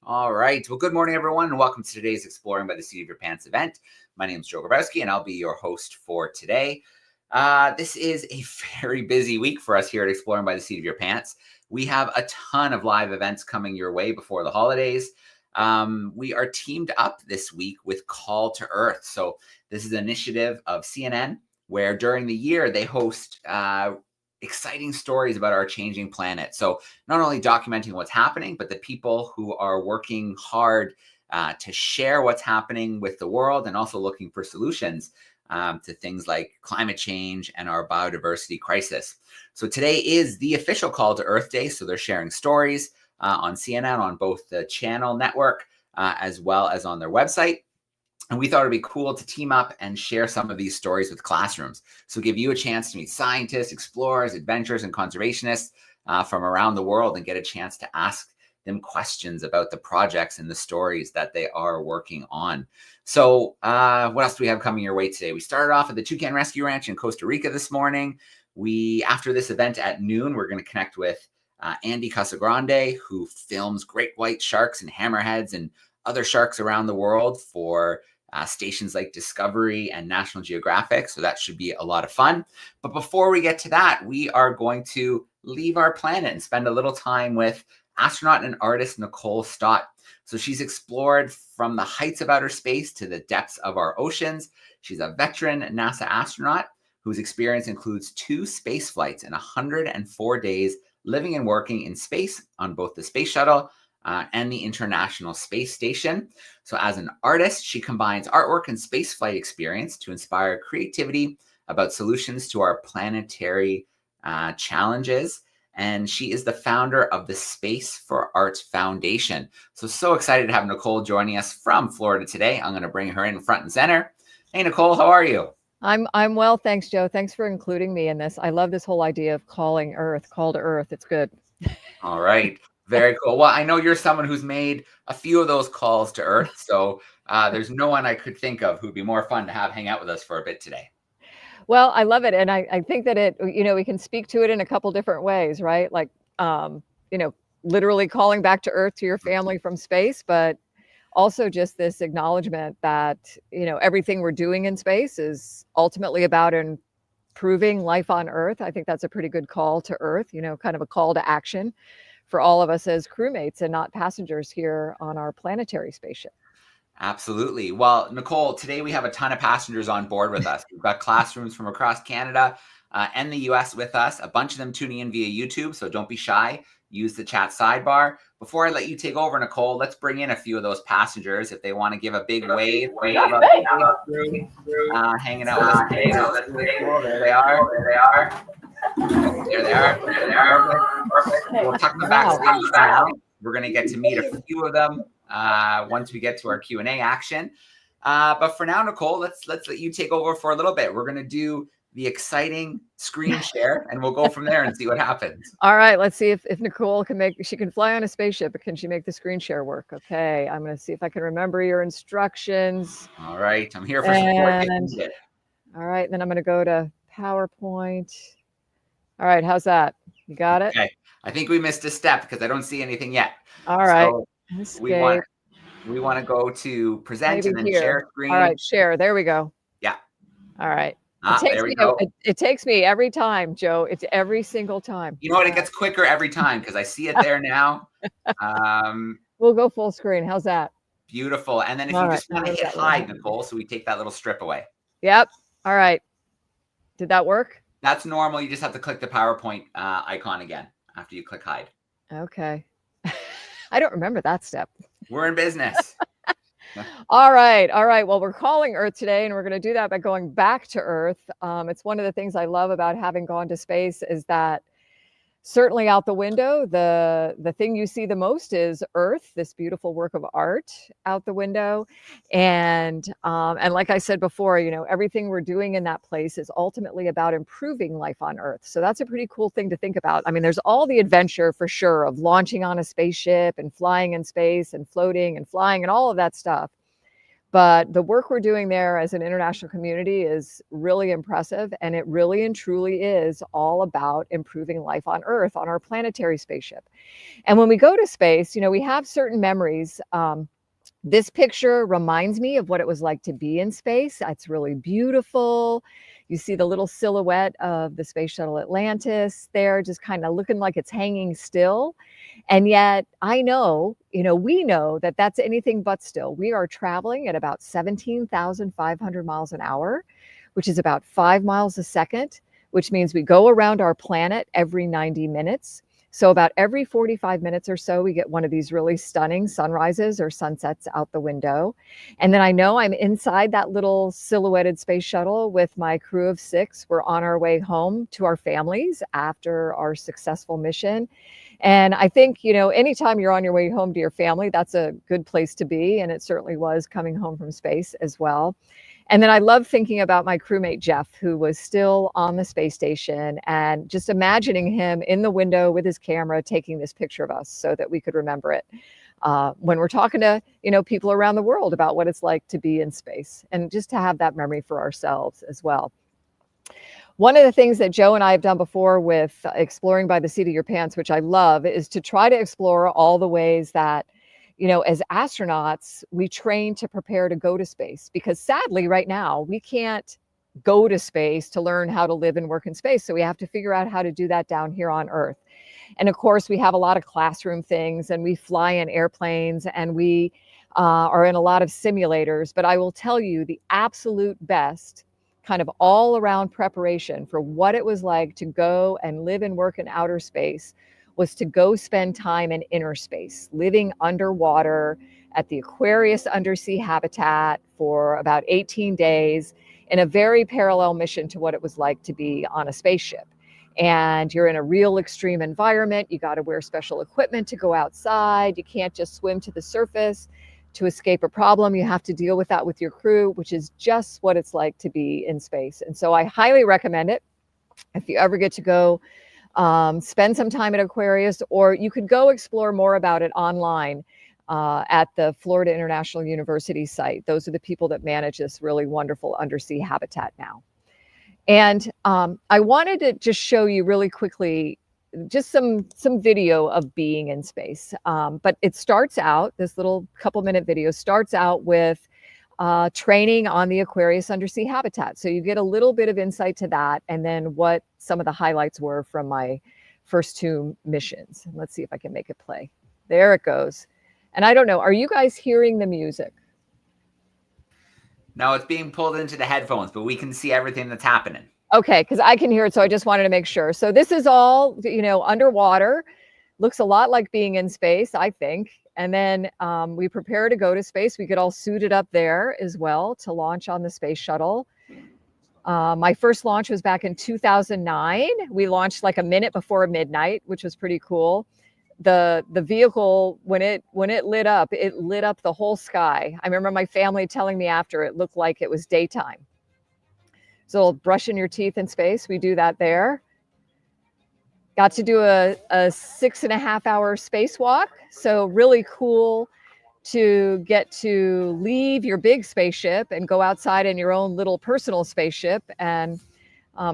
All right. Well, good morning, everyone, and welcome to today's Exploring by the Seat of Your Pants event. My name is Joe Grabowski, and I'll be your host for today. This is a very busy week for us here at Exploring by the Seat of Your Pants. We have a ton of live events coming your way before the holidays. We are teamed up this week with Call to Earth. So this is an initiative of CNN where during the year they host exciting stories about our changing planet. So not only documenting what's happening, but the people who are working hard to share what's happening with the world and also looking for solutions to things like climate change and our biodiversity crisis. So today is the official Call to Earth Day. So they're sharing stories on CNN, on both the channel network, as well as on their website. And we thought it'd be cool to team up and share some of these stories with classrooms. So give you a chance to meet scientists, explorers, adventurers, and conservationists from around the world and get a chance to ask them questions about the projects and the stories that they are working on. So what else do we have coming your way today? We started off at the Toucan Rescue Ranch in Costa Rica this morning. After this event at noon, we're going to connect with Andy Casagrande, who films great white sharks and hammerheads and other sharks around the world for stations like Discovery and National Geographic. So that should be a lot of fun. But before we get to that, we are going to leave our planet and spend a little time with astronaut and artist Nicole Stott. So she's explored from the heights of outer space to the depths of our oceans. She's a veteran NASA astronaut whose experience includes 2 space flights and 104 days living and working in space on both the Space Shuttle and the International Space Station. So as an artist, she combines artwork and spaceflight experience to inspire creativity about solutions to our planetary challenges. And she is the founder of the Space for Art Foundation. So excited to have Nicole joining us from Florida today. I'm going to bring her in front and center. Hey, Nicole, how are you? I'm well, thanks, Joe. Thanks for including me in this. I love this whole idea of call to Earth. It's good. All right. Very cool. Well, I know you're someone who's made a few of those calls to Earth. So there's no one I could think of who'd be more fun to have hang out with us for a bit today. Well, I love it. And I think that we can speak to it in a couple different ways, right? Like, literally calling back to Earth to your family from space, but also just this acknowledgement that, everything we're doing in space is ultimately about improving life on Earth. I think that's a pretty good call to Earth, kind of a call to action for all of us as crewmates and not passengers here on our planetary spaceship. Absolutely. Well, Nicole, today we have a ton of passengers on board with us. We've got classrooms from across Canada and the US with us, a bunch of them tuning in via YouTube. So don't be shy. Use the chat sidebar. Before I let you take over, Nicole, let's bring in a few of those passengers if they want to give a big wave. We have a big crew hanging out with us today. There they are. There they are. We'll tuck them backstage now. We're going to get to meet a few of them once we get to our Q&A action. But for now, Nicole, let's let you take over for a little bit. We're going to do the exciting screen share and we'll go from there and see what happens. All right, let's see if Nicole she can fly on a spaceship, but can she make the screen share work? Okay, I'm going to see if I can remember your instructions. All right, I'm here for support. All right, then I'm going to go to PowerPoint. All right, how's that? You got it? Okay, I think we missed a step because I don't see anything yet. All right. So we want to go to present and then share screen. All right, share. There we go. Yeah. All right. There we go. It takes me every time, Joe. It's every single time. You know what? It gets quicker every time because I see it there now. We'll go full screen. How's that? Beautiful. And then if you just want to hit hide, Nicole, so we take that little strip away. Yep. All right. Did that work? That's normal. You just have to click the PowerPoint icon again after you click hide. Okay. I don't remember that step. We're in business. All right. Well, we're calling Earth today, and we're going to do that by going back to Earth. It's one of the things I love about having gone to space is that certainly out the window, the thing you see the most is Earth, this beautiful work of art out the window. And like I said before, everything we're doing in that place is ultimately about improving life on Earth. So that's a pretty cool thing to think about. I mean, there's all the adventure for sure of launching on a spaceship and flying in space and floating and flying and all of that stuff. But the work we're doing there as an international community is really impressive. And it really and truly is all about improving life on Earth, on our planetary spaceship. And when we go to space, we have certain memories. This picture reminds me of what it was like to be in space. It's really beautiful. You see the little silhouette of the Space Shuttle Atlantis there, just kind of looking like it's hanging still. And yet I know, we know that that's anything but still. We are traveling at about 17,500 miles an hour, which is about 5 miles a second, which means we go around our planet every 90 minutes. So about every 45 minutes or so, we get one of these really stunning sunrises or sunsets out the window. And then I know I'm inside that little silhouetted space shuttle with my crew of 6. We're on our way home to our families after our successful mission. And I think, anytime you're on your way home to your family, that's a good place to be. And it certainly was coming home from space as well. And then I love thinking about my crewmate, Jeff, who was still on the space station, and just imagining him in the window with his camera taking this picture of us so that we could remember it when we're talking to, people around the world about what it's like to be in space, and just to have that memory for ourselves as well. One of the things that Joe and I have done before with Exploring by the Seat of Your Pants, which I love, is to try to explore all the ways that as astronauts, we train to prepare to go to space, because sadly right now we can't go to space to learn how to live and work in space. So we have to figure out how to do that down here on Earth. And of course, we have a lot of classroom things, and we fly in airplanes, and we are in a lot of simulators. But I will tell you, the absolute best kind of all around preparation for what it was like to go and live and work in outer space was to go spend time in inner space, living underwater at the Aquarius undersea habitat for about 18 days in a very parallel mission to what it was like to be on a spaceship. And you're in a real extreme environment. You got to wear special equipment to go outside. You can't just swim to the surface to escape a problem. You have to deal with that with your crew, which is just what it's like to be in space. And so I highly recommend it. If you ever get to go spend some time at Aquarius, or you could go explore more about it online at the Florida International University site. Those are the people that manage this really wonderful undersea habitat now. And I wanted to just show you really quickly just some video of being in space. But it starts out, this little couple-minute video starts out with training on the Aquarius undersea habitat. So you get a little bit of insight to that, and then what some of the highlights were from my first 2 missions. Let's see if I can make it play. There it goes. And I don't know, are you guys hearing the music? No, it's being pulled into the headphones, but we can see everything that's happening. Okay, because I can hear it, so I just wanted to make sure. So this is all, underwater. Looks a lot like being in space, I think. And then we prepare to go to space. We get all suited up there as well to launch on the Space Shuttle. My first launch was back in 2009. We launched like a minute before midnight, which was pretty cool. The vehicle, when it lit up the whole sky. I remember my family telling me after, it looked like it was daytime. So brushing your teeth in space, we do that there. Got to do a 6.5-hour spacewalk. So really cool to get to leave your big spaceship and go outside in your own little personal spaceship and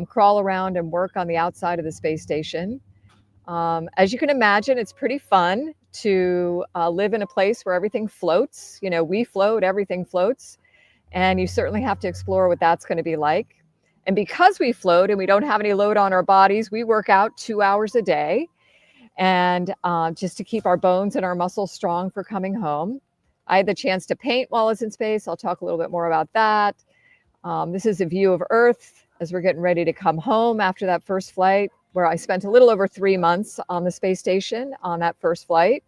crawl around and work on the outside of the space station. As you can imagine, it's pretty fun to live in a place where everything floats. We float, everything floats. And you certainly have to explore what that's going to be like. And because we float and we don't have any load on our bodies, we work out 2 hours a day, and just to keep our bones and our muscles strong for coming home. I had the chance to paint while I was in space. I'll talk a little bit more about that. This is a view of Earth as we're getting ready to come home after that first flight, where I spent a little over 3 months on the space station on that first flight.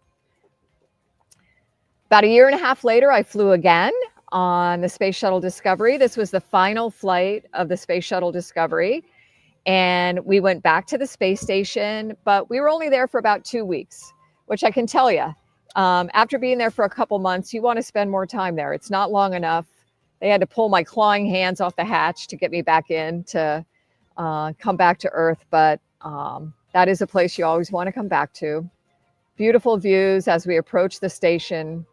About 1.5 years later, I flew again on the Space Shuttle Discovery. This was the final flight of the Space Shuttle Discovery. And we went back to the space station, but we were only there for about 2 weeks, which I can tell you, after being there for a couple months, you want to spend more time there. It's not long enough. They had to pull my clawing hands off the hatch to get me back in to come back to Earth. But that is a place you always want to come back to. Beautiful views as we approach the station.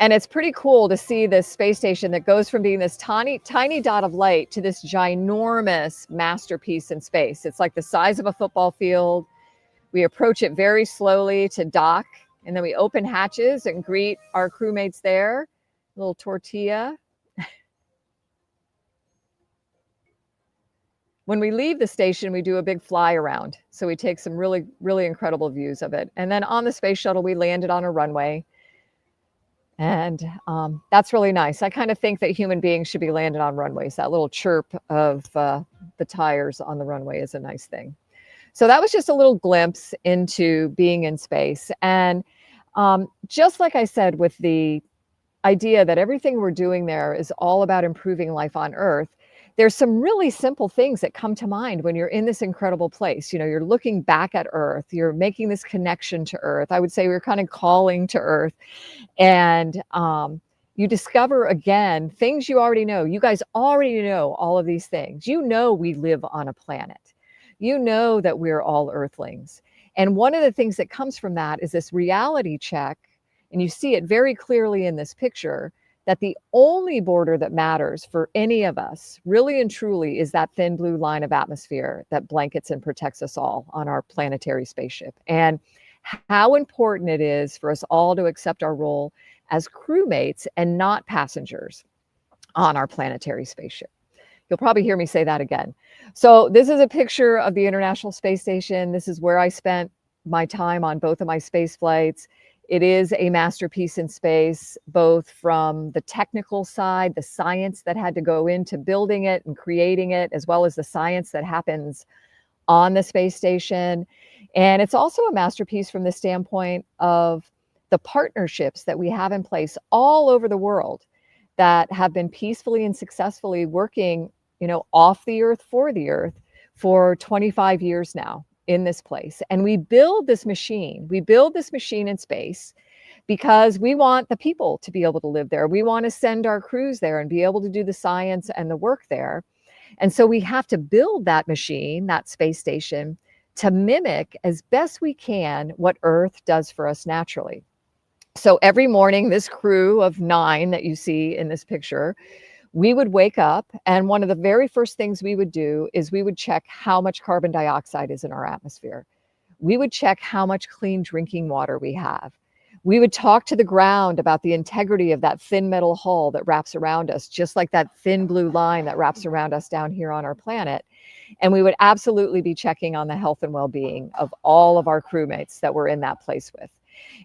And it's pretty cool to see this space station that goes from being this tiny, tiny dot of light to this ginormous masterpiece in space. It's like the size of a football field. We approach it very slowly to dock, and then we open hatches and greet our crewmates there. A little tortilla. When we leave the station, we do a big fly around. So we take some really, really incredible views of it. And then on the space shuttle, we landed on a runway. And that's really nice. I kind of think that human beings should be landed on runways. That little chirp of the tires on the runway is a nice thing. So that was just a little glimpse into being in space. And just like I said, with the idea that everything we're doing there is all about improving life on Earth, there's some really simple things that come to mind when you're in this incredible place. You know, you're looking back at Earth, you're making this connection to Earth. I would say we're kind of calling to Earth. And you discover, again, things you already know. You guys already know all of these things. You know we live on a planet. You know that we're all Earthlings. And one of the things that comes from that is this reality check, and you see it very clearly in this picture, that the only border that matters for any of us, really and truly, is that thin blue line of atmosphere that blankets and protects us all on our planetary spaceship. And how important it is for us all to accept our role as crewmates and not passengers on our planetary spaceship. You'll probably hear me say that again. So this is a picture of the International Space Station. This is where I spent my time on both of my space flights. It is a masterpiece in space, both from the technical side, the science that had to go into building it and creating it, as well as the science that happens on the space station. And it's also a masterpiece from the standpoint of the partnerships that we have in place all over the world that have been peacefully and successfully working, you know, off the Earth for 25 years now in this place. And we build this machine in space because we want the people to be able to live there. We want to send our crews there and be able to do the science and the work there. And so we have to build that machine, that space station, to mimic as best we can what Earth does for us naturally. So every morning, this crew of 9 that you see in this picture, we would wake up, and one of the very first things we would do is we would check how much carbon dioxide is in our atmosphere. We would check how much clean drinking water we have. We would talk to the ground about the integrity of that thin metal hull that wraps around us, just like that thin blue line that wraps around us down here on our planet. And we would absolutely be checking on the health and well-being of all of our crewmates that we're in that place with.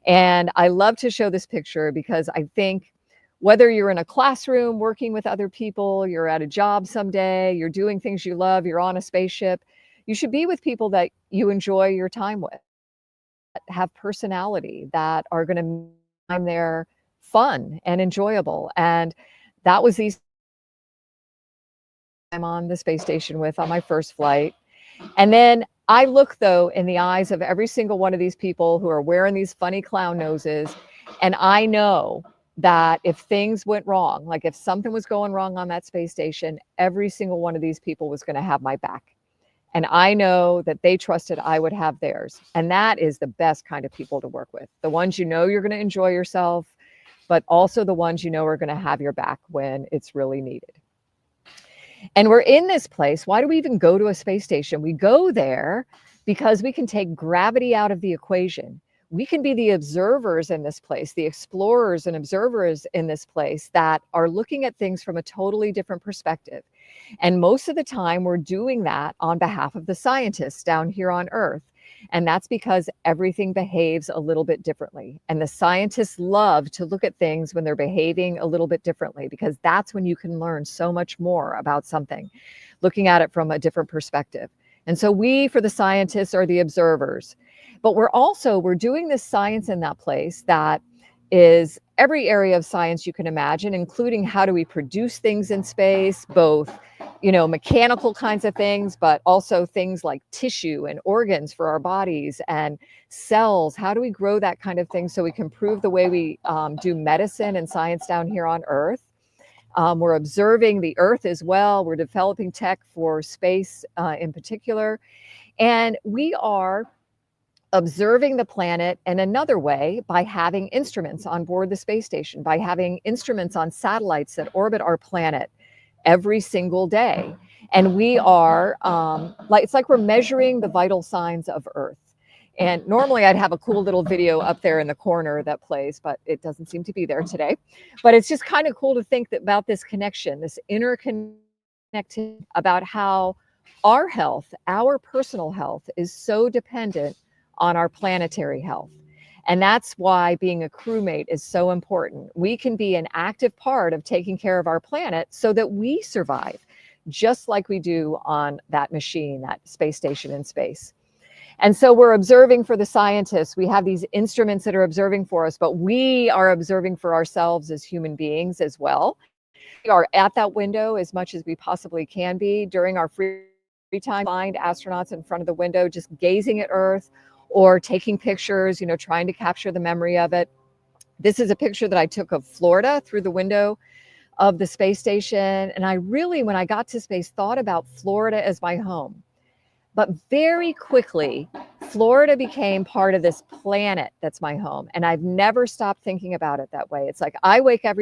And I love to show this picture because I think whether you're in a classroom working with other people, you're at a job someday, you're doing things you love, you're on a spaceship, you should be with people that you enjoy your time with, that have personality, that are going to make their fun and enjoyable. And that was these I'm on the space station with on my first flight. And then I look, though, in the eyes of every single one of these people who are wearing these funny clown noses, and I know that if things went wrong, like if something was going wrong on that space station, every single one of these people was going to have my back. And I know that they trusted I would have theirs. And that is the best kind of people to work with. The ones you know you're going to enjoy yourself, but also the ones you know are going to have your back when it's really needed. And we're in this place. Why do we even go to a space station? We go there because we can take gravity out of the equation. We can be the observers in this place, the explorers and observers in this place that are looking at things from a totally different perspective. And most of the time, we're doing that on behalf of the scientists down here on Earth. And that's because everything behaves a little bit differently. And the scientists love to look at things when they're behaving a little bit differently, because that's when you can learn so much more about something, looking at it from a different perspective. And so we, for the scientists, are the observers. But we're doing this science in that place that is every area of science you can imagine, including how do we produce things in space, both, mechanical kinds of things, but also things like tissue and organs for our bodies and cells. How do we grow that kind of thing so we can improve the way we do medicine and science down here on Earth? We're observing the Earth as well. We're developing tech for space in particular. And we are observing the planet in another way by having instruments on board the space station, by having instruments on satellites that orbit our planet every single day. And we are it's like we're measuring the vital signs of Earth. And normally I'd have a cool little video up there in the corner that plays, but it doesn't seem to be there today. But it's just kind of cool to think about this connection, this interconnected, about how our health, our personal health, is so dependent on our planetary health. And that's why being a crewmate is so important. We can be an active part of taking care of our planet so that we survive, just like we do on that machine, that space station in space. And so we're observing for the scientists. We have these instruments that are observing for us, but we are observing for ourselves as human beings as well. We are at that window as much as we possibly can be during our free time. Find astronauts in front of the window, just gazing at Earth or taking pictures, trying to capture the memory of it. This is a picture that I took of Florida through the window of the space station. And I really, when I got to space, thought about Florida as my home. But very quickly, Florida became part of this planet that's my home. And I've never stopped thinking about it that way. It's like I wake up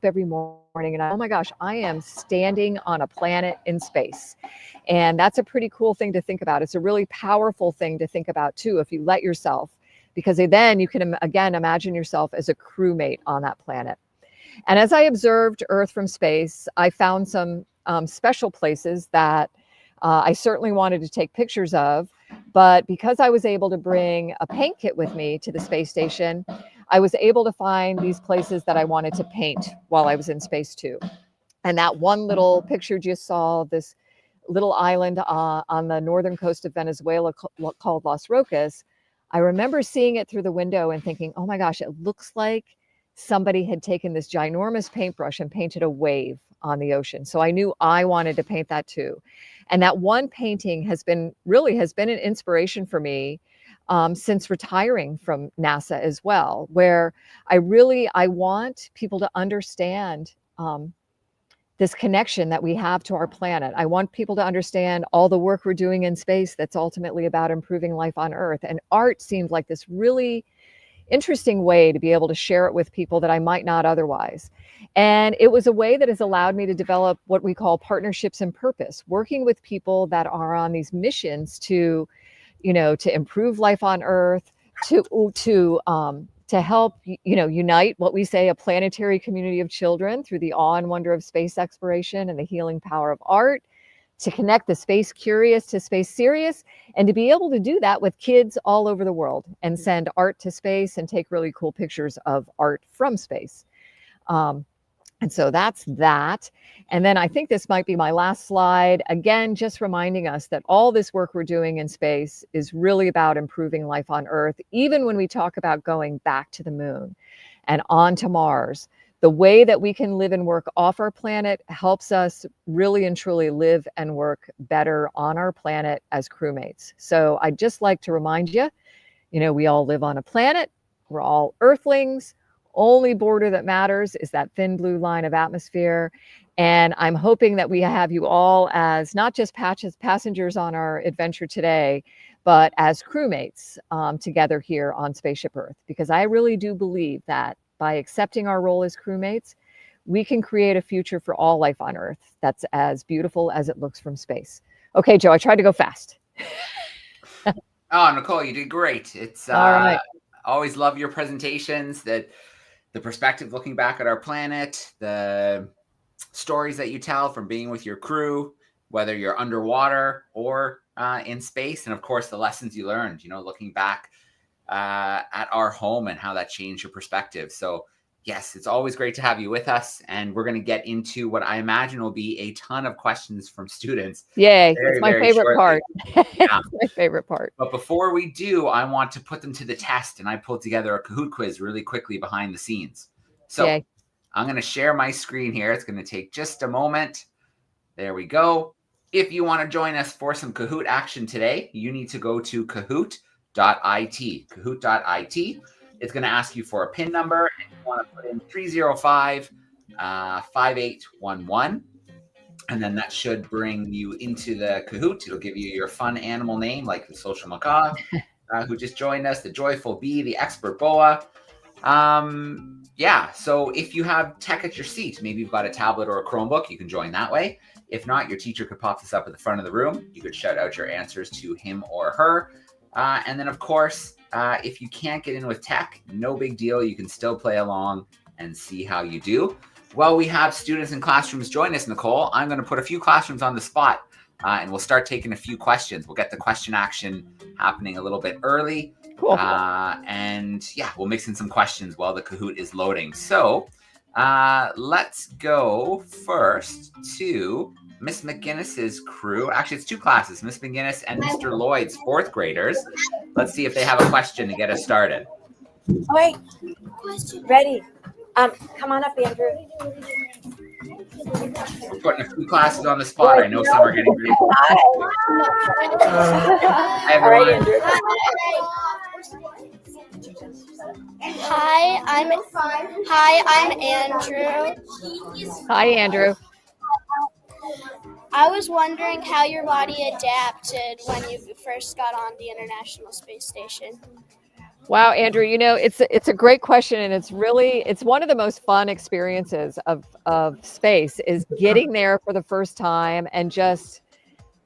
every morning and oh my gosh, I am standing on a planet in space. And that's a pretty cool thing to think about. It's a really powerful thing to think about too, if you let yourself, because then you can again imagine yourself as a crewmate on that planet. And as I observed Earth from space, I found some special places that I certainly wanted to take pictures of, but because I was able to bring a paint kit with me to the space station, I was able to find these places that I wanted to paint while I was in space too. And that one little picture you just saw, this little island on the northern coast of Venezuela called Las Rocas, I remember seeing it through the window and thinking, oh my gosh, it looks like somebody had taken this ginormous paintbrush and painted a wave on the ocean. So I knew I wanted to paint that too. And that one painting has been an inspiration for me since retiring from NASA as well, where I want people to understand this connection that we have to our planet. I want people to understand all the work we're doing in space that's ultimately about improving life on Earth. And art seemed like this really interesting way to be able to share it with people that I might not otherwise. And it was a way that has allowed me to develop what we call partnerships and purpose, working with people that are on these missions to improve life on Earth, to help, unite what we say a planetary community of children through the awe and wonder of space exploration and the healing power of art, to connect the space curious to space serious, and to be able to do that with kids all over the world and send art to space and take really cool pictures of art from space. And so that's that. And then I think this might be my last slide. Again, just reminding us that all this work we're doing in space is really about improving life on Earth, even when we talk about going back to the moon and on to Mars. The way that we can live and work off our planet helps us really and truly live and work better on our planet as crewmates. So I'd just like to remind you, we all live on a planet. We're all Earthlings. Only border that matters is that thin blue line of atmosphere. And I'm hoping that we have you all as not just passengers on our adventure today, but as crewmates together here on Spaceship Earth, because I really do believe that by accepting our role as crewmates, we can create a future for all life on Earth that's as beautiful as it looks from space. Okay, Joe, I tried to go fast. Oh, Nicole, you did great. It's all right. Always love your presentations, that the perspective looking back at our planet, the stories that you tell from being with your crew, whether you're underwater or in space, and of course the lessons you learned, looking back at our home and how that changed your perspective. So yes, it's always great to have you with us, and we're going to get into what I imagine will be a ton of questions from students. Yay, it's my favorite part. Yeah. My favorite part. But before we do, I want to put them to the test, and I pulled together a Kahoot quiz really quickly behind the scenes. So Yay. I'm going to share my screen here. It's going to take just a moment. There we go. If you want to join us for some Kahoot action today, you need to go to Kahoot.it. Kahoot.it. It's going to ask you for a PIN number, and you want to put in 305 5811. And then that should bring you into the Kahoot. It'll give you your fun animal name, like the social macaw. who just joined us, the joyful bee, the expert boa. Yeah, so if you have tech at your seat, maybe you've got a tablet or a Chromebook, you can join that way. If not, your teacher could pop this up at the front of the room. You could shout out your answers to him or her. And then, of course, if you can't get in with tech, no big deal. You can still play along and see how you do. Well, we have students in classrooms join us, Nicole. I'm going to put a few classrooms on the spot, and we'll start taking a few questions. We'll get the question action happening a little bit early. Cool. And yeah, we'll mix in some questions while the Kahoot is loading. So let's go first to Miss McGinnis's crew. Actually, it's two classes, Miss McGinnis and Mr. Lloyd's fourth graders. Let's see if they have a question to get us started. All right, ready. Come on up, Andrew. We're putting a few classes on the spot. I know some are getting ready. Hi, everyone. All right, Andrew. Hi, I'm Andrew. Hi, Andrew. I was wondering how your body adapted when you first got on the International Space Station. Wow, Andrew, you know, it's a great question, and it's one of the most fun experiences of space is getting there for the first time and just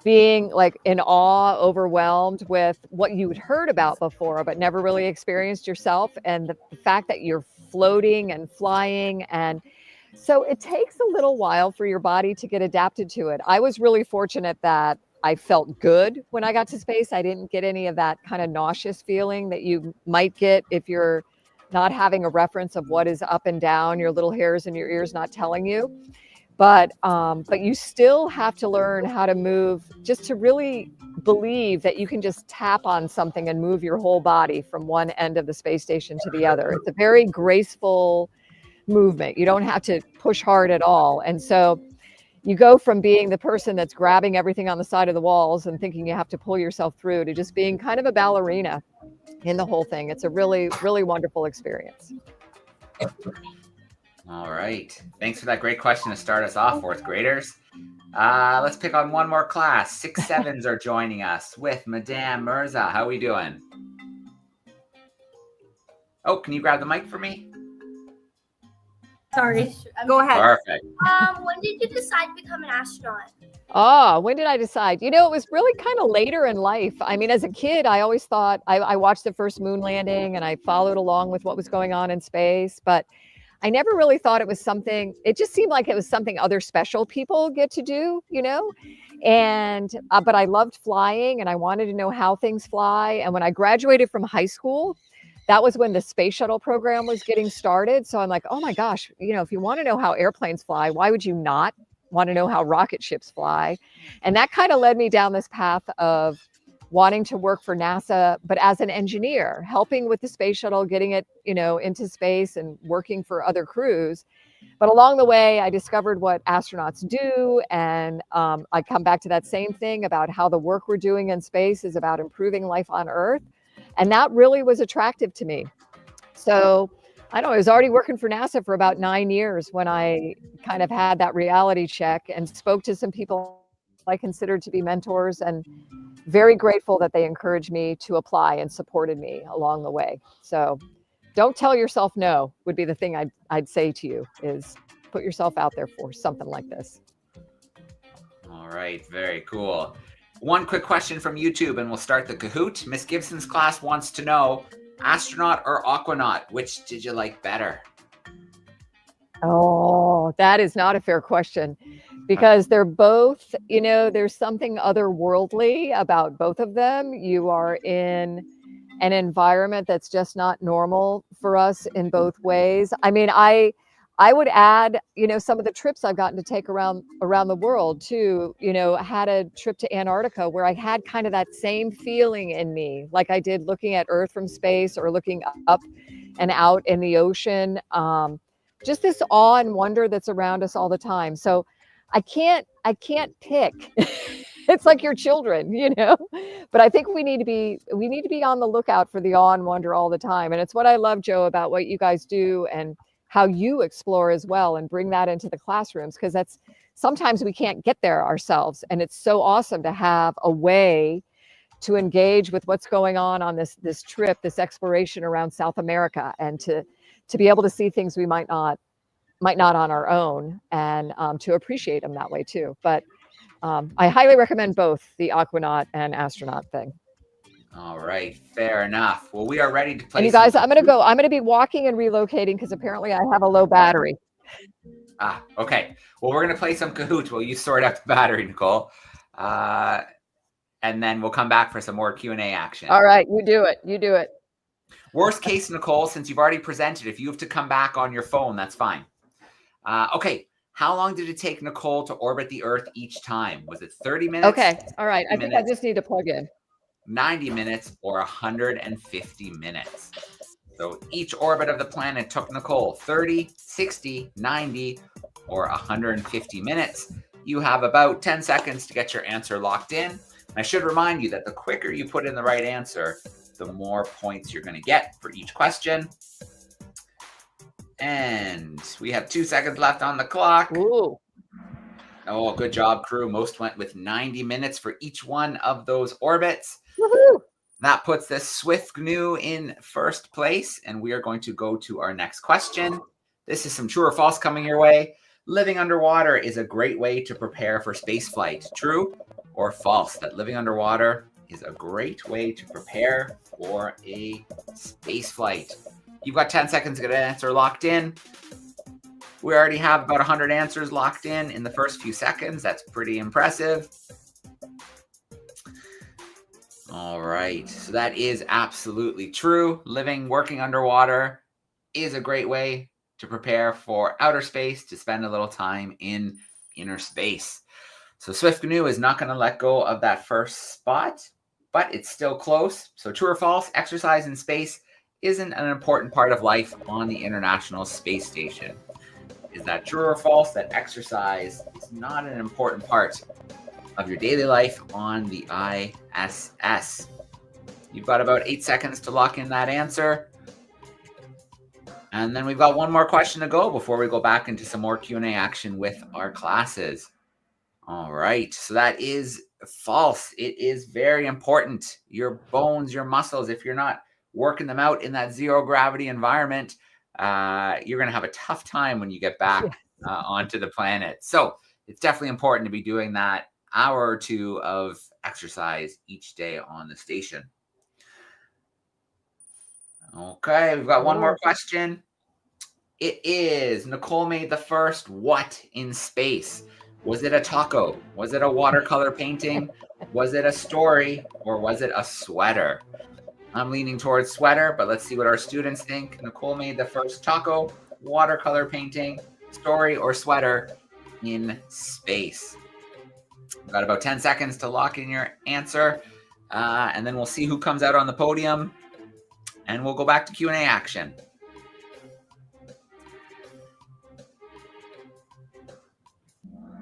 being like in awe, overwhelmed with what you'd heard about before, but never really experienced yourself. And the fact that you're floating and flying. And so it takes a little while for your body to get adapted to it. I was really fortunate that I felt good when I got to space. I didn't get any of that kind of nauseous feeling that you might get if you're not having a reference of what is up and down, your little hairs in your ears not telling you. But you still have to learn how to move, just to really believe that you can just tap on something and move your whole body from one end of the space station to the other. It's a very graceful movement. You don't have to push hard at all. And so you go from being the person that's grabbing everything on the side of the walls and thinking you have to pull yourself through to just being kind of a ballerina in the whole thing. It's a really, really wonderful experience. All right. Thanks for that great question to start us off, fourth graders. Let's pick on one more class. 6-7s are joining us with Madame Mirza. How are we doing? Oh, can you grab the mic for me? Sorry. Go ahead. Perfect. When did you decide to become an astronaut? Oh, when did I decide? You know, it was really kind of later in life. I mean, as a kid, I always thought I watched the first moon landing and I followed along with what was going on in space, but I never really thought it was something, it just seemed like it was something other special people get to do, you know? And, but I loved flying and I wanted to know how things fly. And when I graduated from high school, that was when the Space Shuttle program was getting started. So I'm like, oh my gosh, you know, if you want to know how airplanes fly, why would you not want to know how rocket ships fly? And that kind of led me down this path of wanting to work for NASA, but as an engineer, helping with the Space Shuttle, getting it, you know, into space and working for other crews. But along the way, I discovered what astronauts do. And I come back to that same thing about how the work we're doing in space is about improving life on Earth. And that really was attractive to me. So I don't know, I was already working for NASA for about 9 years when I kind of had that reality check and spoke to some people I considered to be mentors, and very grateful that they encouraged me to apply and supported me along the way. So don't tell yourself no would be the thing I'd say to you, is put yourself out there for something like this. All right, very cool. One quick question from YouTube and we'll start the Kahoot. Miss Gibson's class wants to know, astronaut or aquanaut, which did you like better? Oh, that is not a fair question, because they're both, you know, there's something otherworldly about both of them. You are in an environment that's just not normal for us in both ways. I mean, I would add, you know, some of the trips I've gotten to take around the world too. You know, I had a trip to Antarctica where I had kind of that same feeling in me, like I did looking at Earth from space or looking up and out in the ocean. Just this awe and wonder that's around us all the time. So I can't pick. It's like your children, you know, but I think we need to be on the lookout for the awe and wonder all the time. And it's what I love, Joe, about what you guys do and how you explore as well and bring that into the classrooms, because sometimes we can't get there ourselves. And it's so awesome to have a way to engage with what's going on this trip, this exploration around South America, and to be able to see things we might not on our own, and to appreciate them that way too. But I highly recommend both the Aquanaut and Astronaut thing. All right, fair enough. Well, we are ready to play. And you guys, I'm going to be walking and relocating because apparently I have a low battery. Ah, okay. Well, we're going to play some Kahoot while you sort out the battery, Nicole. And then we'll come back for some more Q&A action. All right, you do it. You do it. Worst case, Nicole, since you've already presented, if you have to come back on your phone, that's fine. Okay. How long did it take Nicole to orbit the Earth each time? Was it 30 minutes? Okay. All right. I think I just need to plug in. 90 minutes or 150 minutes. So each orbit of the planet took Nicole 30, 60, 90, or 150 minutes. You have about 10 seconds to get your answer locked in. I should remind you that the quicker you put in the right answer, the more points you're going to get for each question. And we have 2 seconds left on the clock. Ooh. Oh, good job, crew. Most went with 90 minutes for each one of those orbits. Woohoo! That puts the Swift GNU in first place, and we are going to go to our next question. This is some true or false coming your way. Living underwater is a great way to prepare for spaceflight. True or false that living underwater is a great way to prepare for a spaceflight? You've got 10 seconds to get an answer locked in. We already have about 100 answers locked in the first few seconds. That's pretty impressive. All right, so that is absolutely true. Working underwater is a great way to prepare for outer space, to spend a little time in inner space. So Swift GNU is not going to let go of that first spot, but it's still close. So true or false, exercise in space isn't an important part of life on the International Space Station. Is that true or false that exercise is not an important part of your daily life on the ISS? You've got about 8 seconds to lock in that answer. And then we've got one more question to go before we go back into some more Q&A action with our classes. All right, so that is false. It is very important. Your bones, your muscles, if you're not working them out in that zero gravity environment, you're going to have a tough time when you get back onto the planet. So it's definitely important to be doing that hour or two of exercise each day on the station. Okay, we've got one more question. It is, Nicole made the first what in space? Was it a taco? Was it a watercolor painting? Was it a story? Or was it a sweater? I'm leaning towards sweater, but let's see what our students think. Nicole made the first taco, watercolor painting, story, or sweater in space. We've got about 10 seconds to lock in your answer, and then we'll see who comes out on the podium, and we'll go back to Q&A action.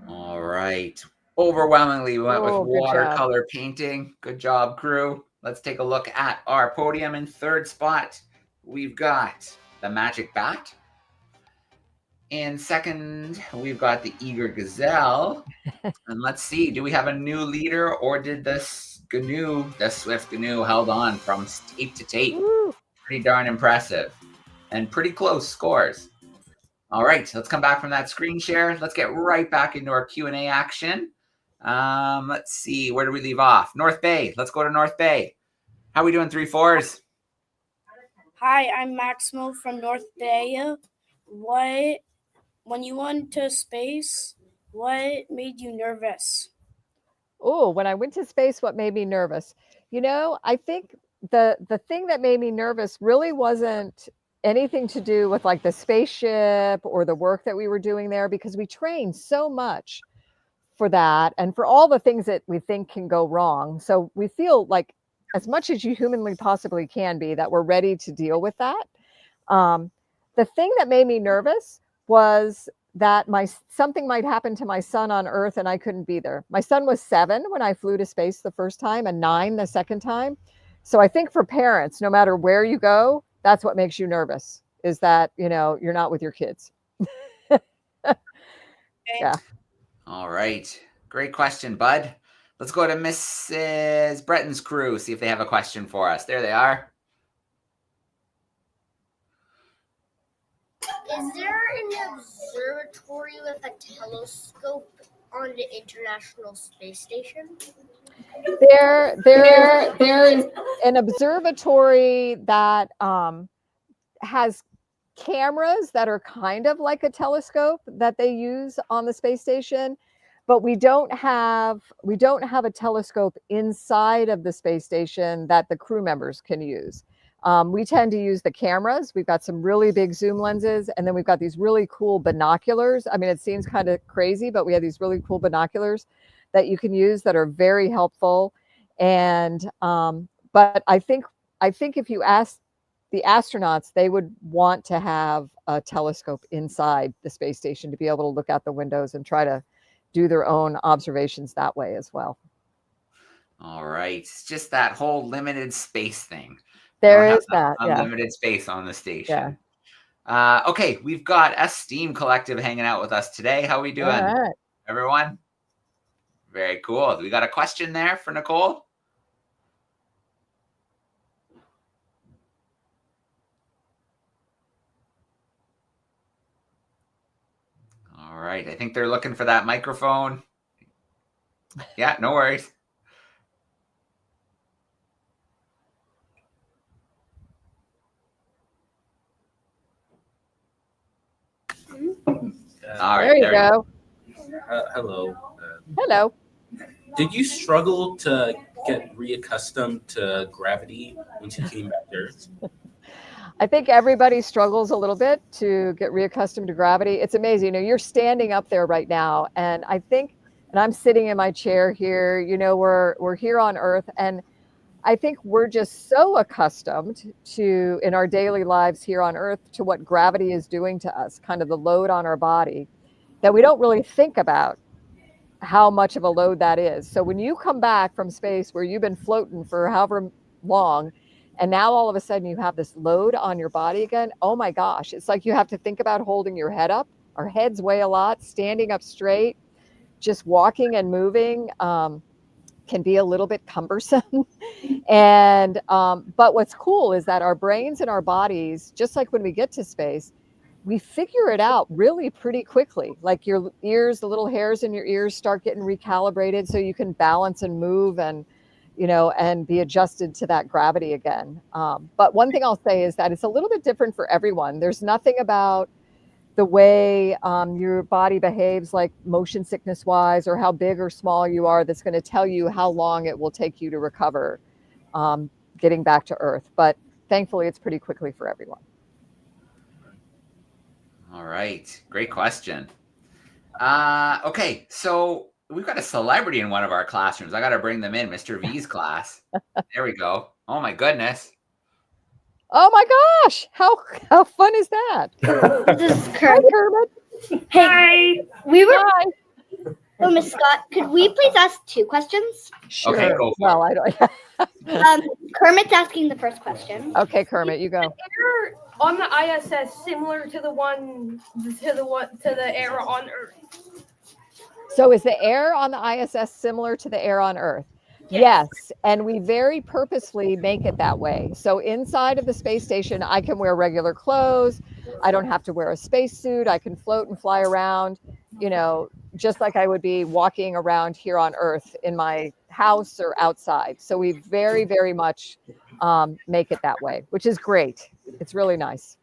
All right. Overwhelmingly, we went with watercolor painting. Good job, crew. Let's take a look at our podium. In third spot, we've got the Magic Bat. In second, we've got the Eager Gazelle. And let's see, do we have a new leader, or did the Swift GNU held on from tape to tape? Woo. Pretty darn impressive and pretty close scores. All right, let's come back from that screen share. Let's get right back into our Q&A action. Let's see, where do we leave off? North Bay. Let's go to North Bay. How are we doing, 3-4s? Hi, I'm Maximo from North Bay. When you went to space, what made you nervous? Oh, when I went to space, what made me nervous? You know, I think the thing that made me nervous really wasn't anything to do with like the spaceship or the work that we were doing there, because we trained so much for that and for all the things that we think can go wrong. So we feel like, as much as you humanly possibly can be, that we're ready to deal with that. The thing that made me nervous was that something might happen to my son on Earth and I couldn't be there. My son was 7 when I flew to space the first time and 9 the second time. So I think for parents, no matter where you go, that's what makes you nervous, is that, you know, you're not with your kids. Yeah. All right. Great question, bud. Let's go to Mrs. Breton's crew, see if they have a question for us. There they are. Is there an observatory with a telescope on the International Space Station? There is an observatory that has cameras that are kind of like a telescope that they use on the space station, but we don't have a telescope inside of the space station that the crew members can use. We tend to use the cameras. We've got some really big zoom lenses, and then we've got these really cool binoculars. I mean, it seems kind of crazy, but we have these really cool binoculars that you can use that are very helpful. And but I think if you ask the astronauts, they would want to have a telescope inside the space station to be able to look out the windows and try to do their own observations that way as well. All right. It's just that whole limited space thing. There is that. Unlimited space on the station. Yeah. Okay. We've got a STEAM collective hanging out with us today. How are we doing, right, everyone? Very cool. We got a question there for Nicole. All right. I think they're looking for that microphone. Yeah, no worries. All right, there you go. Hello. Hello. Did you struggle to get reaccustomed to gravity once you came back to Earth? I think everybody struggles a little bit to get reaccustomed to gravity. It's amazing. You know, you're standing up there right now, and I think, and I'm sitting in my chair here, you know, we're here on Earth, and I think we're just so accustomed to, in our daily lives here on Earth, to what gravity is doing to us, kind of the load on our body, that we don't really think about how much of a load that is. So when you come back from space where you've been floating for however long, and now all of a sudden you have this load on your body again, oh my gosh, it's like you have to think about holding your head up. Our heads weigh a lot, standing up straight, just walking and moving can be a little bit cumbersome. And but what's cool is that our brains and our bodies, just like when we get to space, we figure it out really pretty quickly. Like your ears, the little hairs in your ears start getting recalibrated so you can balance and move and, you know, and be adjusted to that gravity again. But one thing I'll say is that it's a little bit different for everyone. There's nothing about the way your body behaves, like motion sickness wise, or how big or small you are, that's going to tell you how long it will take you to recover getting back to Earth. But thankfully, it's pretty quickly for everyone. All right. Great question. Okay. So we've got a celebrity in one of our classrooms. I got to bring them in, Mr. V's class. There we go. Oh my goodness. Oh my gosh. How fun is that? This is Hi, Kermit. Hey, we were. Hi. Oh, Miss Scott, could we please ask 2 questions? Sure. Okay, go for well, it. I don't. Kermit's asking the first question. Okay, Kermit, you go. Air on the ISS similar to the air on Earth? So is the air on the ISS similar to the air on Earth? Yes. And we very purposely make it that way. So inside of the space station, I can wear regular clothes. I don't have to wear a spacesuit. I can float and fly around, you know, just like I would be walking around here on Earth in my house or outside. So we very, very much make it that way, which is great. It's really nice.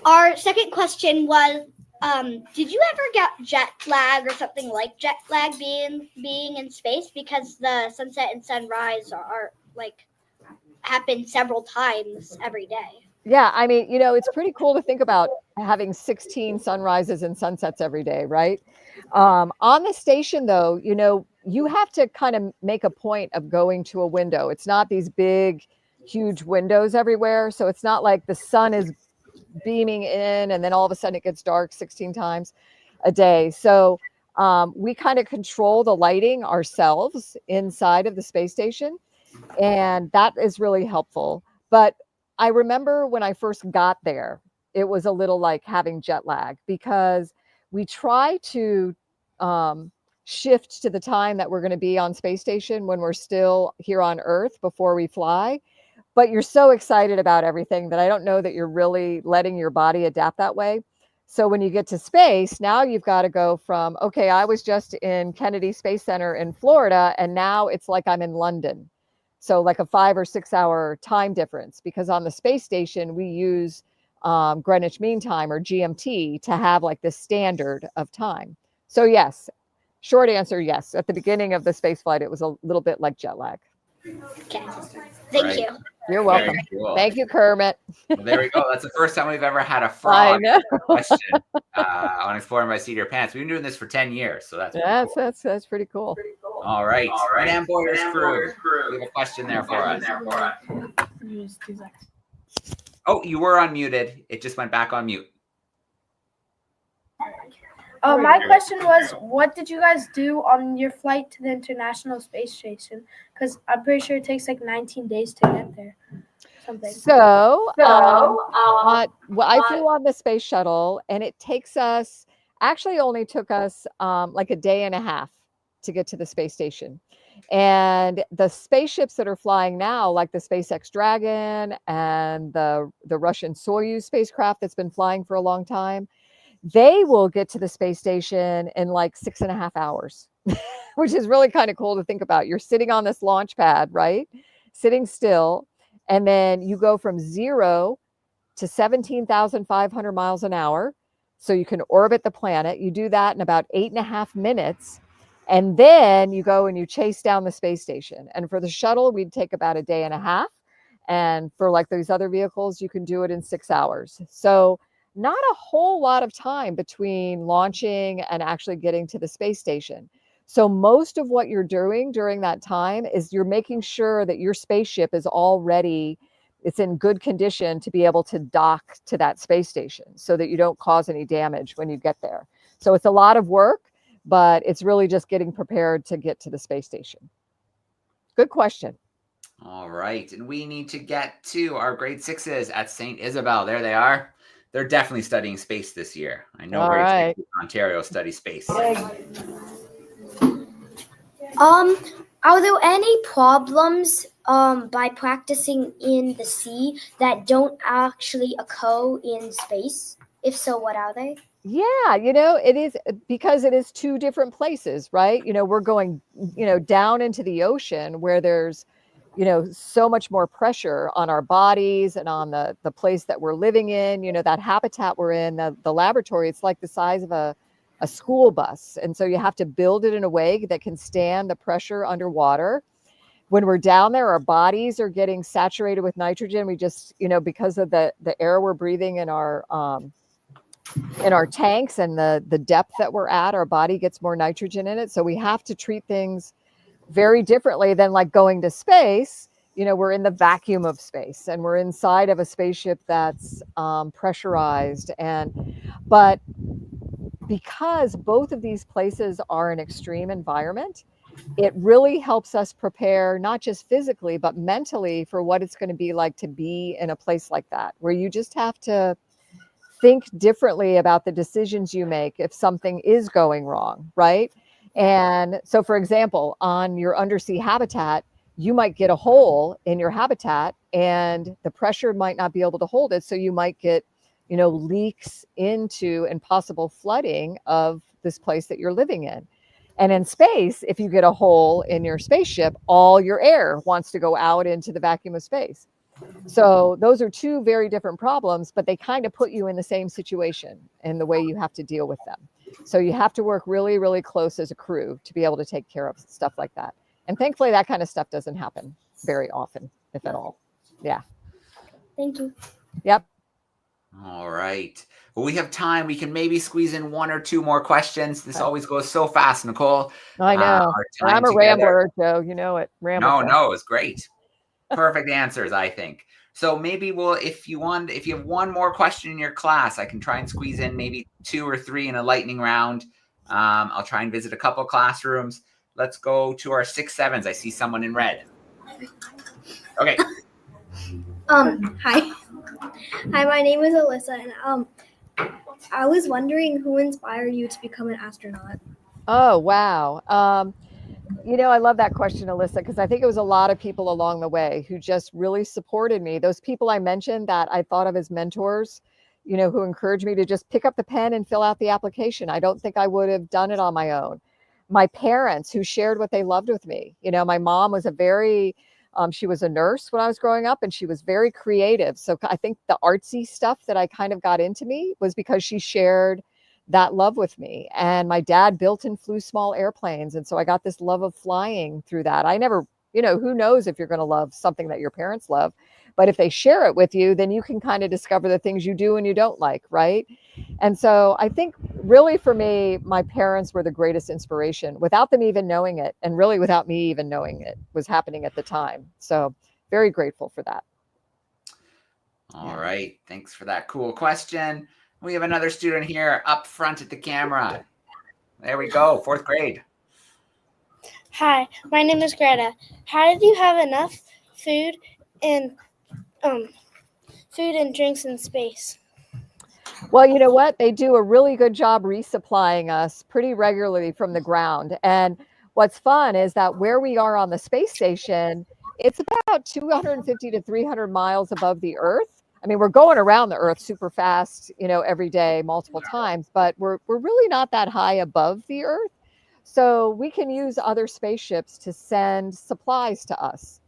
Our second question was, did you ever get jet lag or something like jet lag being in space, because the sunset and sunrise are like happen several times every day? Yeah, I mean, you know, it's pretty cool to think about having 16 sunrises and sunsets every day, right? On the station, though, you know, you have to kind of make a point of going to a window. It's not these big, huge windows everywhere. So it's not like the sun is beaming in and then all of a sudden it gets dark 16 times a day. So we kind of control the lighting ourselves inside of the space station, and that is really helpful. But I remember when I first got there, it was a little like having jet lag, because we try to shift to the time that we're going to be on space station when we're still here on Earth before we fly. But you're so excited about everything that I don't know that you're really letting your body adapt that way. So when you get to space, now you've got to go from, okay, I was just in Kennedy Space Center in Florida, and now it's like I'm in London. So like a 5 or 6 hour time difference, because on the space station, we use Greenwich Mean Time, or GMT, to have like the standard of time. So yes, short answer, yes. At the beginning of the space flight, it was a little bit like jet lag. Okay. Thank Right. you. You're welcome. Cool. Thank you, Kermit. Well, there we go. That's the first time we've ever had a I frog know. question on Exploring by Seat of Your Pants. We've been doing this for 10 years, so that's pretty cool. That's pretty cool. All right. Madame Boyer's crew. We have a question there for us. Oh, you were unmuted. It just went back on mute. My question was, what did you guys do on your flight to the International Space Station? Because I'm pretty sure it takes like 19 days to get there. Something. So, I flew on the Space Shuttle, and it only took us like a day and a half to get to the space station. And the spaceships that are flying now, like the SpaceX Dragon and the Russian Soyuz spacecraft that's been flying for a long time, they will get to the space station in like 6.5 hours, which is really kind of cool to think about. You're sitting on this launch pad, right? Sitting still. And then you go from 0 to 17,500 miles an hour. So you can orbit the planet. You do that in about 8.5 minutes. And then you go and you chase down the space station. And for the shuttle, we'd take about a day and a half. And for like those other vehicles, you can do it in 6 hours. So not a whole lot of time between launching and actually getting to the space station. So most of what you're doing during that time is you're making sure that your spaceship is already, it's in good condition to be able to dock to that space station so that you don't cause any damage when you get there. So it's a lot of work, but it's really just getting prepared to get to the space station. Good question. All right. And we need to get to our grade 6s at St. Isabel. There they are. They're definitely studying space this year. I know grade 6 in Ontario study space. Are there any problems by practicing in the sea that don't actually occur in space? If so, what are they? Yeah, it is because it is two different places, right? We're going, down into the ocean where there's, so much more pressure on our bodies and on the place that we're living in, that habitat we're in, the laboratory. It's like the size of a school bus. And so you have to build it in a way that can stand the pressure underwater. When we're down there, our bodies are getting saturated with nitrogen. We just, because of the air we're breathing in our tanks and the depth that we're at, our body gets more nitrogen in it. So we have to treat things very differently than like going to space. We're in the vacuum of space and we're inside of a spaceship that's pressurized. But because both of these places are an extreme environment, it really helps us prepare, not just physically, but mentally, for what it's going to be like to be in a place like that, where you just have to think differently about the decisions you make if something is going wrong, right? And so, for example, on your undersea habitat, you might get a hole in your habitat and the pressure might not be able to hold it. So you might get, leaks into and possible flooding of this place that you're living in. And in space, if you get a hole in your spaceship, all your air wants to go out into the vacuum of space. So those are two very different problems, but they kind of put you in the same situation in the way you have to deal with them. So you have to work really, really close as a crew to be able to take care of stuff like that. And thankfully, that kind of stuff doesn't happen very often, if at all. Yeah. Thank you. Yep. All right. Well, we have time. We can maybe squeeze in 1 or 2 more questions. This always goes so fast, Nicole. I know. I'm a rambler, Joe. You know it. No, it's great. Perfect answers, I think. So maybe if you have one more question in your class, I can try and squeeze in maybe 2 or 3 in a lightning round. I'll try and visit a couple classrooms. Let's go to our 6, 7s. I see someone in red. Okay. Hi. Hi, my name is Alyssa, and I was wondering who inspired you to become an astronaut. Oh, wow. I love that question, Alyssa, because I think it was a lot of people along the way who just really supported me. Those people I mentioned that I thought of as mentors, who encouraged me to just pick up the pen and fill out the application. I don't think I would have done it on my own. My parents who shared what they loved with me. My mom was she was a nurse when I was growing up, and she was very creative. So I think the artsy stuff that I kind of got into me was because she shared that love with me. And my dad built and flew small airplanes. And so I got this love of flying through that. I never, who knows if you're going to love something that your parents love, but if they share it with you, then you can kind of discover the things you do and you don't like, right? And so I think really for me, my parents were the greatest inspiration without them even knowing it. And really without me even knowing it was happening at the time. So very grateful for that. All right. Thanks for that cool question. We have another student here up front at the camera. There we go, 4th grade. Hi, my name is Greta. How did you have enough food and drinks in space? Well, you know what? They do a really good job resupplying us pretty regularly from the ground. And what's fun is that where we are on the space station, it's about 250 to 300 miles above the Earth. I mean, we're going around the Earth super fast, every day, multiple times, but we're really not that high above the Earth. So we can use other spaceships to send supplies to us.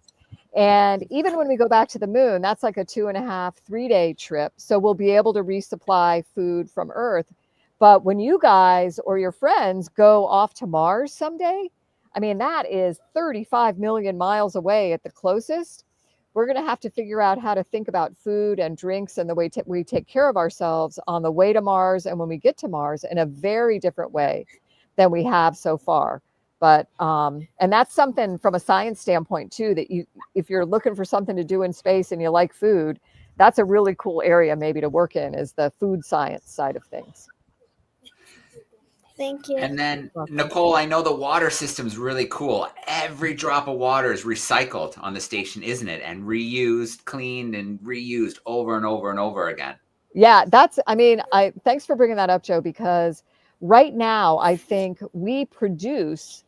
And even when we go back to the moon, that's like a 2.5, 3-day trip. So we'll be able to resupply food from Earth. But when you guys or your friends go off to Mars someday, I mean, that is 35 million miles away at the closest. We're going to have to figure out how to think about food and drinks and the way we take care of ourselves on the way to Mars and when we get to Mars in a very different way than we have so far. But and that's something from a science standpoint too, that if you're looking for something to do in space and you like food, that's a really cool area maybe to work in, is the food science side of things. Thank you. And then, Nicole, I know the water system is really cool. Every drop of water is recycled on the station, isn't it? And reused, cleaned, and reused over and over and over again. Yeah, thanks for bringing that up, Joe, because right now I think we produce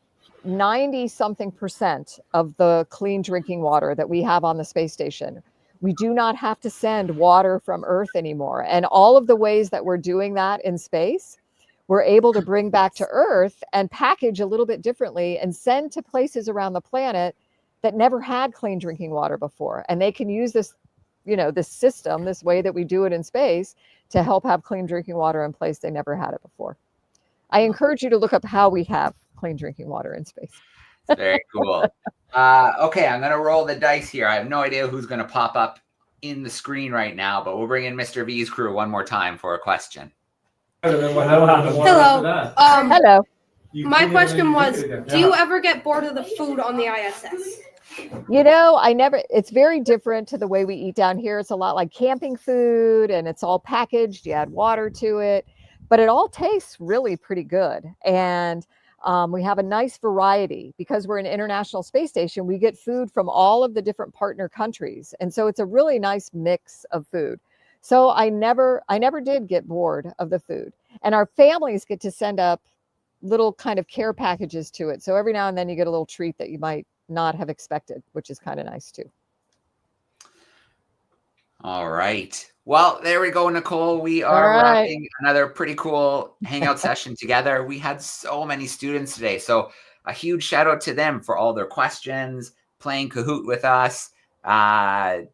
90-something% of the clean drinking water that we have on the space station. We do not have to send water from Earth anymore. And all of the ways that we're doing that in space, we're able to bring back to Earth and package a little bit differently and send to places around the planet that never had clean drinking water before. And they can use this, this system, this way that we do it in space, to help have clean drinking water in place they never had it before. I encourage you to look up how we have clean drinking water in space. Very cool. Okay, I'm going to roll the dice here. I have no idea who's going to pop up in the screen right now, but we'll bring in Mr. V's crew one more time for a question. Hello. Hello. My question was, do you ever get bored of the food on the ISS? It's very different to the way we eat down here. It's a lot like camping food, and it's all packaged. You add water to it, but it all tastes really pretty good. And we have a nice variety because we're an international space station. We get food from all of the different partner countries. And so it's a really nice mix of food. So I never did get bored of the food. And our families get to send up little kind of care packages to it. So every now and then you get a little treat that you might not have expected, which is kind of nice too. All right. Well, there we go, Nicole. We are wrapping another pretty cool hangout session together. We had so many students today. So a huge shout out to them for all their questions, playing Kahoot with us,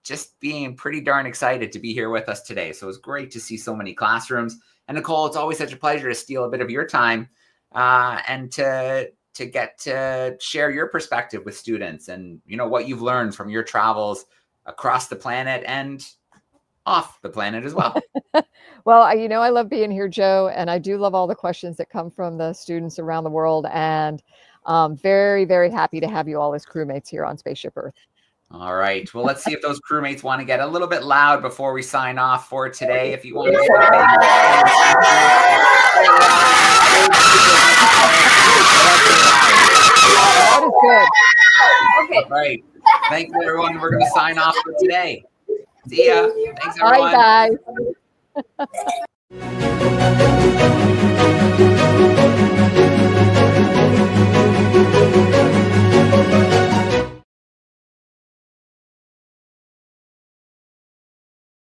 just being pretty darn excited to be here with us today. So it was great to see so many classrooms. And Nicole, it's always such a pleasure to steal a bit of your time and to get to share your perspective with students and, what you've learned from your travels across the planet and off the planet as well. Well, I love being here, Joe, and I do love all the questions that come from the students around the world, and very, very happy to have you all as crewmates here on Spaceship Earth. All right. Well, let's see if those crewmates want to get a little bit loud before we sign off for today. If you want to say that is good. Okay. All right. Thanks, everyone. We're going to sign off for today. See ya. Thanks, everyone. Bye, guys.